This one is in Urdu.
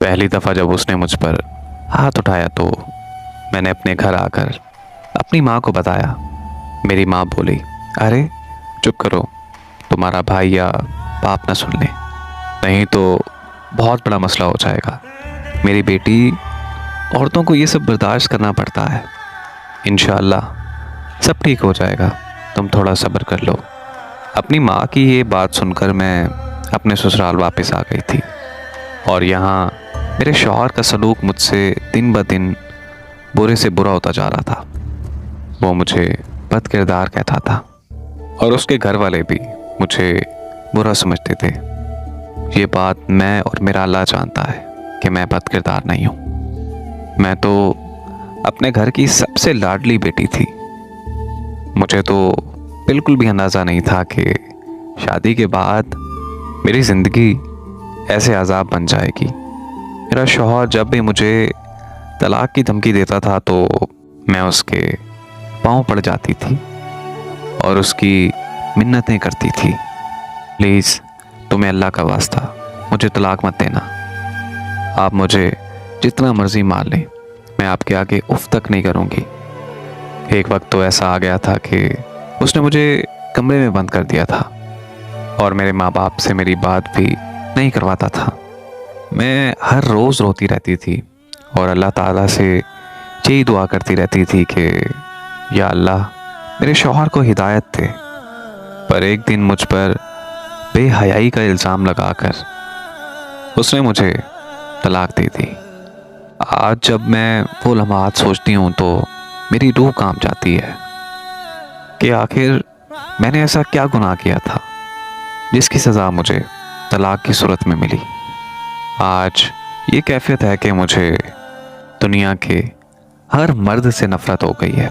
پہلی دفعہ جب اس نے مجھ پر ہاتھ اٹھایا تو میں نے اپنے گھر آ کر اپنی ماں کو بتایا۔ میری ماں بولی، ارے چپ کرو، تمہارا بھائی یا باپ نہ سن لیں، نہیں تو بہت بڑا مسئلہ ہو جائے گا۔ میری بیٹی، عورتوں کو یہ سب برداشت کرنا پڑتا ہے، انشاءاللہ سب ٹھیک ہو جائے گا، تم تھوڑا صبر کر لو۔ اپنی ماں کی یہ بات سن کر میں اپنے سسرال واپس آ گئی تھی، اور یہاں میرے شوہر کا سلوک مجھ سے دن بدن برے سے برا ہوتا جا رہا تھا۔ وہ مجھے بد کردار کہتا تھا، اور اس کے گھر والے بھی مجھے برا سمجھتے تھے۔ یہ بات میں اور میرا اللہ جانتا ہے کہ میں بد کردار نہیں ہوں۔ میں تو اپنے گھر کی سب سے لاڈلی بیٹی تھی۔ مجھے تو بالکل بھی اندازہ نہیں تھا کہ شادی کے بعد میری زندگی ایسے عذاب بن جائے گی۔ میرا شوہر جب بھی مجھے طلاق کی دھمکی دیتا تھا تو میں اس کے پاؤں پڑ جاتی تھی اور اس کی منتیں کرتی تھی، پلیز تمہیں اللہ کا واسطہ مجھے طلاق مت دینا، آپ مجھے جتنا مرضی مار لیں، میں آپ کے آگے اف تک نہیں کروں گی۔ ایک وقت تو ایسا آ گیا تھا کہ اس نے مجھے کمرے میں بند کر دیا تھا اور میرے ماں باپ سے میری بات بھی نہیں کرواتا تھا۔ میں ہر روز روتی رہتی تھی اور اللہ تعالیٰ سے یہی دعا کرتی رہتی تھی کہ یا اللہ میرے شوہر کو ہدایت دے۔ پر ایک دن مجھ پر بے حیائی کا الزام لگا کر اس نے مجھے طلاق دے دی۔ آج جب میں وہ لمحات سوچتی ہوں تو میری روح کانپ جاتی ہے کہ آخر میں نے ایسا کیا گناہ کیا تھا جس کی سزا مجھے طلاق کی صورت میں ملی۔ آج یہ کیفیت ہے کہ مجھے دنیا کے ہر مرد سے نفرت ہو گئی ہے۔